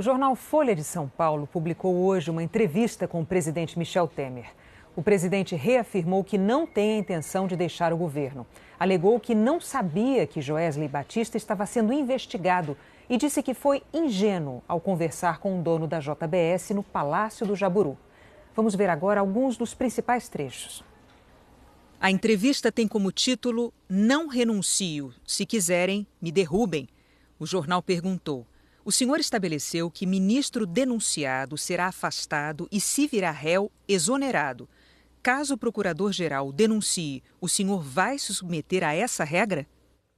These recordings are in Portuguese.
O jornal Folha de São Paulo publicou hoje uma entrevista com o presidente Michel Temer. O presidente reafirmou que não tem a intenção de deixar o governo. Alegou que não sabia que Joesley Batista estava sendo investigado e disse que foi ingênuo ao conversar com o dono da JBS no Palácio do Jaburu. Vamos ver agora alguns dos principais trechos. A entrevista tem como título "Não renuncio. Se quiserem, me derrubem". O jornal perguntou: o senhor estabeleceu que ministro denunciado será afastado e, se virar réu, exonerado. Caso o procurador-geral o denuncie, o senhor vai se submeter a essa regra?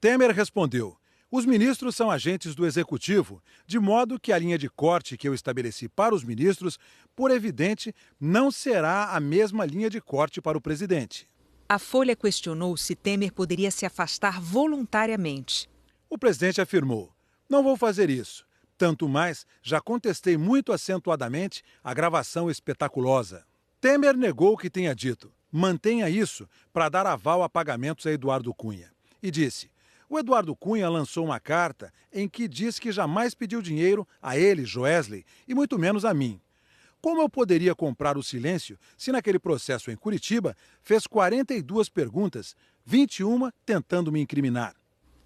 Temer respondeu: os ministros são agentes do executivo, de modo que a linha de corte que eu estabeleci para os ministros, por evidente, não será a mesma linha de corte para o presidente. A Folha questionou se Temer poderia se afastar voluntariamente. O presidente afirmou: não vou fazer isso. Tanto mais, já contestei muito acentuadamente a gravação espetaculosa. Temer negou o que tenha dito. Mantenha isso para dar aval a pagamentos a Eduardo Cunha. E disse: o Eduardo Cunha lançou uma carta em que diz que jamais pediu dinheiro a ele, Joesley, e muito menos a mim. Como eu poderia comprar o silêncio se naquele processo em Curitiba fez 42 perguntas, 21 tentando me incriminar?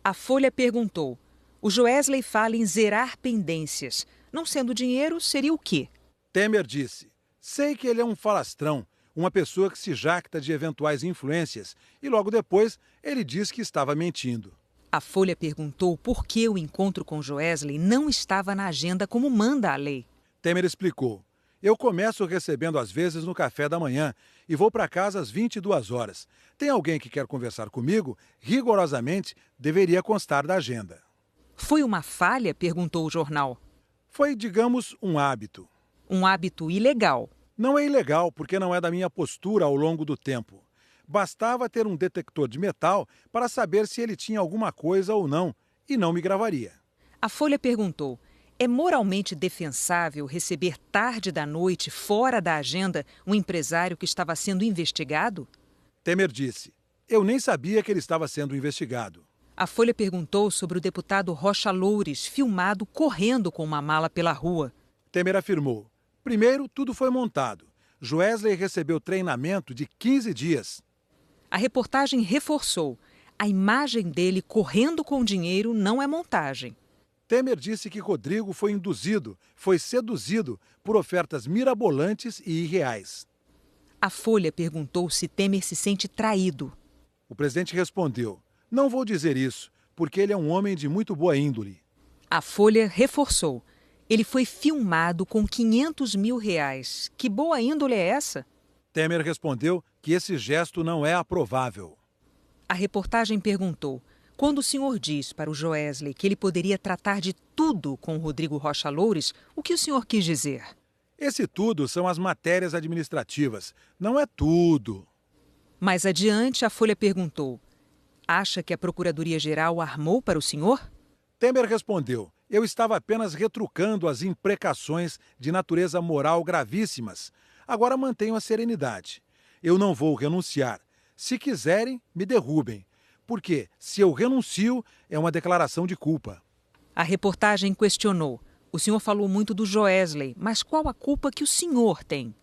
A Folha perguntou: o Joesley fala em zerar pendências. Não sendo dinheiro, seria o quê? Temer disse: sei que ele é um falastrão, uma pessoa que se jacta de eventuais influências, e logo depois ele diz que estava mentindo. A Folha perguntou por que o encontro com Joesley não estava na agenda como manda a lei. Temer explicou: eu começo recebendo às vezes no café da manhã e vou para casa às 22 horas. Tem alguém que quer conversar comigo? Rigorosamente, deveria constar da agenda. Foi uma falha? Perguntou o jornal. Foi, digamos, um hábito. Um hábito ilegal. Não é ilegal, porque não é da minha postura ao longo do tempo. Bastava ter um detector de metal para saber se ele tinha alguma coisa ou não, e não me gravaria. A Folha perguntou: é moralmente defensável receber tarde da noite, fora da agenda, um empresário que estava sendo investigado? Temer disse: eu nem sabia que ele estava sendo investigado. A Folha perguntou sobre o deputado Rocha Loures, filmado correndo com uma mala pela rua. Temer afirmou: primeiro, tudo foi montado. Joesley recebeu treinamento de 15 dias. A reportagem reforçou: a imagem dele correndo com dinheiro não é montagem. Temer disse que Rodrigo foi induzido, foi seduzido por ofertas mirabolantes e irreais. A Folha perguntou se Temer se sente traído. O presidente respondeu: não vou dizer isso, porque ele é um homem de muito boa índole. A Folha reforçou: ele foi filmado com 500 mil reais. Que boa índole é essa? Temer respondeu que esse gesto não é aprovável. A reportagem perguntou: quando o senhor diz para o Joesley que ele poderia tratar de tudo com o Rodrigo Rocha Loures, o que o senhor quis dizer? Esse tudo são as matérias administrativas, não é tudo. Mais adiante, a Folha perguntou: acha que a Procuradoria-Geral armou para o senhor? Temer respondeu: eu estava apenas retrucando as imprecações de natureza moral gravíssimas. Agora mantenho a serenidade. Eu não vou renunciar. Se quiserem, me derrubem. Porque, se eu renuncio, é uma declaração de culpa. A reportagem questionou: o senhor falou muito do Joesley, mas qual a culpa que o senhor tem?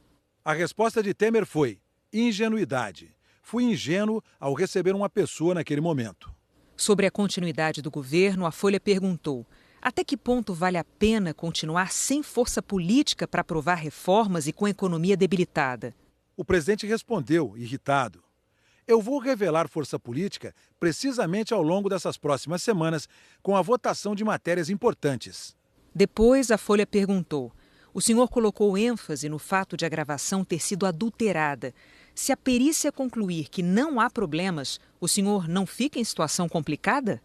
A resposta de Temer foi: ingenuidade. Fui ingênuo ao receber uma pessoa naquele momento. Sobre a continuidade do governo, a Folha perguntou: até que ponto vale a pena continuar sem força política para aprovar reformas e com a economia debilitada? O presidente respondeu, irritado: eu vou revelar força política precisamente ao longo dessas próximas semanas, com a votação de matérias importantes. Depois, a Folha perguntou: o senhor colocou ênfase no fato de a gravação ter sido adulterada. Se a perícia concluir que não há problemas, o senhor não fica em situação complicada?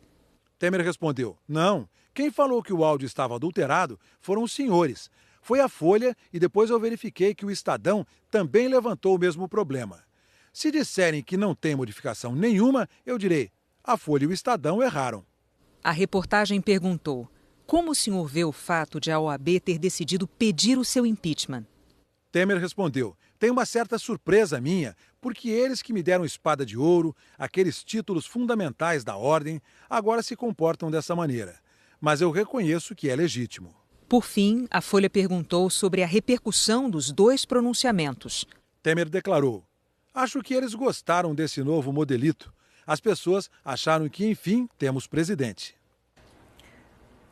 Temer respondeu: não. Quem falou que o áudio estava adulterado foram os senhores. Foi a Folha e depois eu verifiquei que o Estadão também levantou o mesmo problema. Se disserem que não tem modificação nenhuma, eu direi: a Folha e o Estadão erraram. A reportagem perguntou: como o senhor vê o fato de a OAB ter decidido pedir o seu impeachment? Temer respondeu: tem uma certa surpresa minha, porque eles que me deram espada de ouro, aqueles títulos fundamentais da ordem, agora se comportam dessa maneira. Mas eu reconheço que é legítimo. Por fim, a Folha perguntou sobre a repercussão dos dois pronunciamentos. Temer declarou: acho que eles gostaram desse novo modelito. As pessoas acharam que, enfim, temos presidente.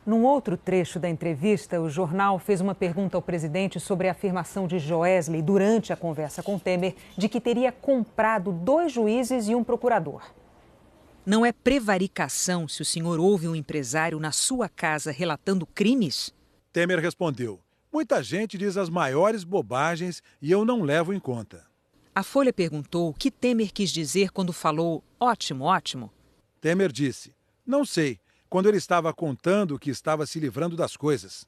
Num outro trecho da entrevista, o jornal fez uma pergunta ao presidente sobre a afirmação de Joesley durante a conversa com Temer de que teria comprado 2 juízes e um procurador. Não é prevaricação se o senhor ouve um empresário na sua casa relatando crimes? Temer respondeu: muita gente diz as maiores bobagens e eu não levo em conta. A Folha perguntou o que Temer quis dizer quando falou ótimo, ótimo. Temer disse: não sei, quando ele estava contando que estava se livrando das coisas.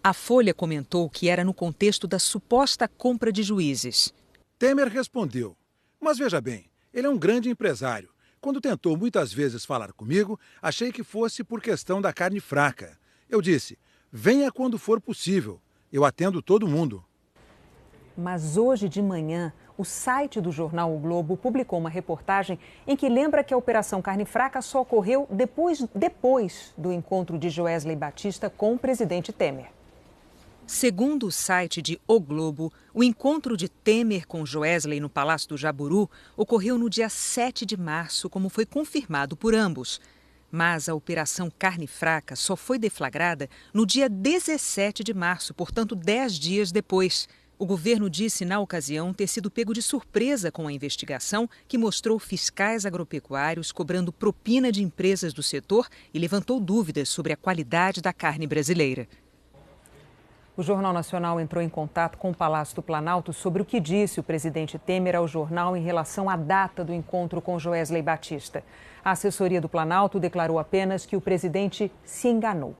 A Folha comentou que era no contexto da suposta compra de juízes. Temer respondeu: mas veja bem, ele é um grande empresário. Quando tentou muitas vezes falar comigo, achei que fosse por questão da carne fraca. Eu disse: venha quando for possível, eu atendo todo mundo. Mas hoje de manhã, o site do jornal O Globo publicou uma reportagem em que lembra que a Operação Carne Fraca só ocorreu depois do encontro de Joesley Batista com o presidente Temer. Segundo o site de O Globo, o encontro de Temer com Joesley no Palácio do Jaburu ocorreu no dia 7 de março, como foi confirmado por ambos. Mas a Operação Carne Fraca só foi deflagrada no dia 17 de março, portanto 10 dias depois. O governo disse, na ocasião, ter sido pego de surpresa com a investigação que mostrou fiscais agropecuários cobrando propina de empresas do setor e levantou dúvidas sobre a qualidade da carne brasileira. O Jornal Nacional entrou em contato com o Palácio do Planalto sobre o que disse o presidente Temer ao jornal em relação à data do encontro com Joesley Batista. A assessoria do Planalto declarou apenas que o presidente se enganou.